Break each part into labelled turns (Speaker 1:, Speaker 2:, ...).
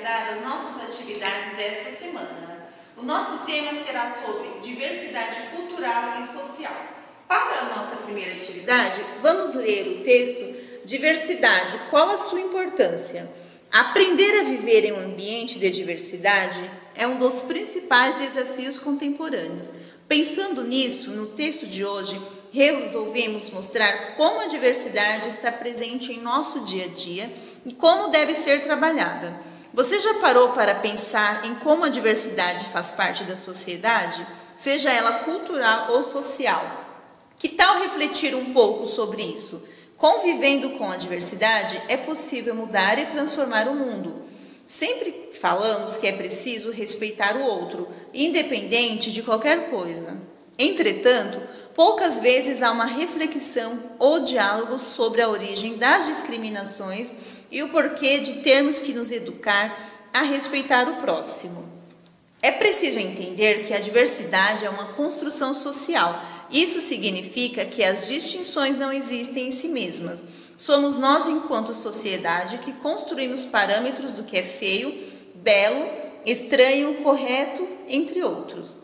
Speaker 1: realizar as nossas atividades desta semana. O nosso tema será sobre diversidade cultural e social. Para a nossa primeira atividade, vamos ler o texto Diversidade, qual a sua importância? Aprender a viver em um ambiente de diversidade é um dos principais desafios contemporâneos. Pensando nisso, no texto de hoje, resolvemos mostrar como a diversidade está presente em nosso dia a dia e como deve ser trabalhada. Você já parou para pensar em como a diversidade faz parte da sociedade, seja ela cultural ou social? Que tal refletir um pouco sobre isso? Convivendo com a diversidade, é possível mudar e transformar o mundo. Sempre falamos que é preciso respeitar o outro, independente de qualquer coisa. Entretanto, poucas vezes há uma reflexão ou diálogo sobre a origem das discriminações e o porquê de termos que nos educar a respeitar o próximo. É preciso entender que a diversidade é uma construção social. Isso significa que as distinções não existem em si mesmas. Somos nós, enquanto sociedade, que construímos parâmetros do que é feio, belo, estranho, correto, entre outros.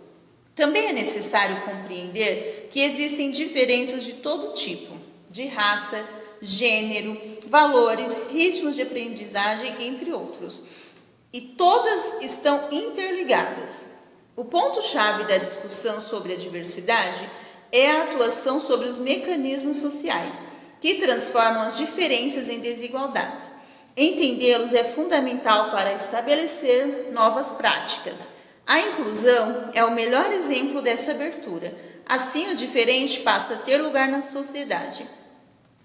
Speaker 1: Também é necessário compreender que existem diferenças de todo tipo, de raça, gênero, valores, ritmos de aprendizagem, entre outros. E todas estão interligadas. O ponto-chave da discussão sobre a diversidade é a atuação sobre os mecanismos sociais, que transformam as diferenças em desigualdades. Entendê-los é fundamental para estabelecer novas práticas. A inclusão é o melhor exemplo dessa abertura. Assim, o diferente passa a ter lugar na sociedade.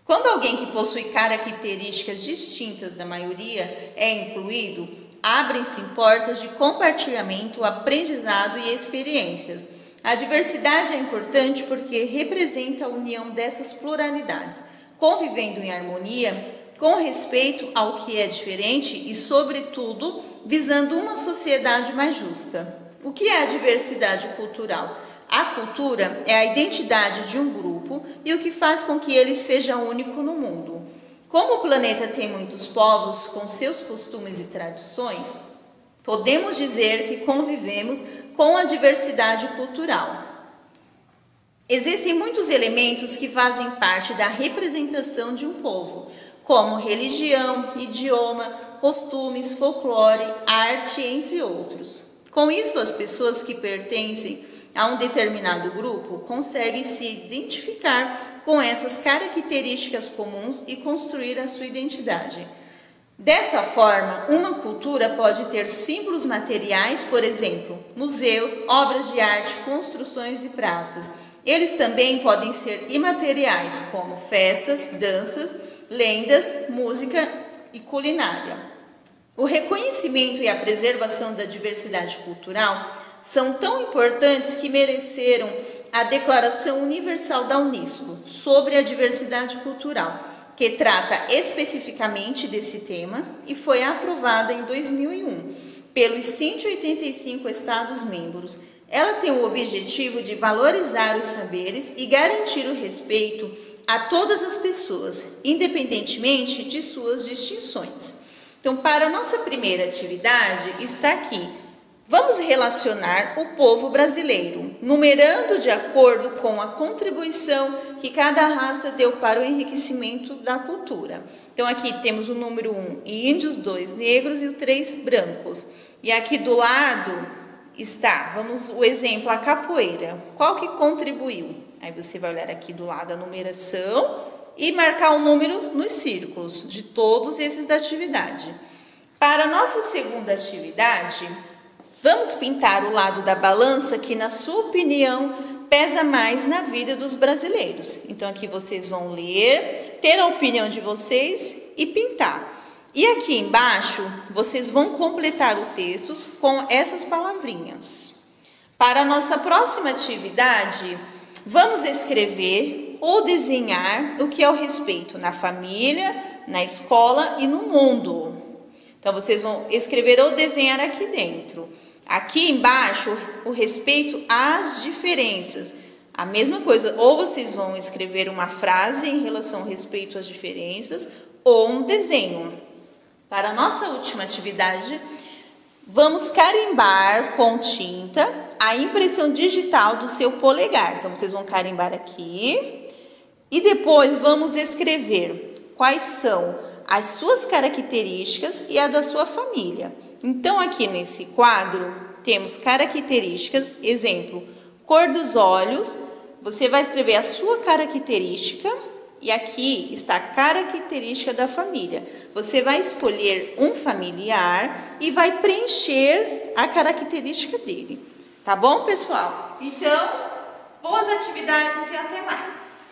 Speaker 1: Quando alguém que possui características distintas da maioria é incluído, abrem-se portas de compartilhamento, aprendizado e experiências. A diversidade é importante porque representa a união dessas pluralidades, convivendo em harmonia, com respeito ao que é diferente e, sobretudo, visando uma sociedade mais justa. O que é a diversidade cultural? A cultura é a identidade de um grupo e o que faz com que ele seja único no mundo. Como o planeta tem muitos povos com seus costumes e tradições, podemos dizer que convivemos com a diversidade cultural. Existem muitos elementos que fazem parte da representação de um povo, como religião, idioma, costumes, folclore, arte, entre outros. Com isso, as pessoas que pertencem a um determinado grupo conseguem se identificar com essas características comuns e construir a sua identidade. Dessa forma, uma cultura pode ter símbolos materiais, por exemplo, museus, obras de arte, construções e praças. Eles também podem ser imateriais, como festas, danças, lendas, música e culinária. O reconhecimento e a preservação da diversidade cultural são tão importantes que mereceram a Declaração Universal da Unesco sobre a diversidade cultural, que trata especificamente desse tema e foi aprovada em 2001 pelos 185 Estados-membros. Ela tem o objetivo de valorizar os saberes e garantir o respeito a todas as pessoas, independentemente de suas distinções. Então, para a nossa primeira atividade, está aqui. Vamos relacionar o povo brasileiro, numerando de acordo com a contribuição que cada raça deu para o enriquecimento da cultura. Então, aqui temos o número 1, índios, 2, negros e o 3, brancos. E aqui do lado está, o exemplo, a capoeira. Qual que contribuiu? Aí você vai olhar aqui do lado a numeração e marcar o número nos círculos de todos esses da atividade. Para a nossa segunda atividade, vamos pintar o lado da balança que, na sua opinião, pesa mais na vida dos brasileiros. Então, aqui vocês vão ler, ter a opinião de vocês e pintar. E aqui embaixo, vocês vão completar o texto com essas palavrinhas. Para a nossa próxima atividade, vamos escrever ou desenhar o que é o respeito na família, na escola e no mundo. Então, vocês vão escrever ou desenhar aqui dentro. Aqui embaixo, o respeito às diferenças. A mesma coisa, ou vocês vão escrever uma frase em relação ao respeito às diferenças, ou um desenho. Para a nossa última atividade, Vamos carimbar com tinta a impressão digital do seu polegar. Então, vocês vão carimbar aqui e depois vamos escrever quais são as suas características e a da sua família. Então, aqui nesse quadro, temos características, exemplo, cor dos olhos. Você vai escrever a sua característica e aqui está a característica da família. Você vai escolher um familiar e vai preencher a característica dele. Tá bom, pessoal? Então, boas atividades e até mais!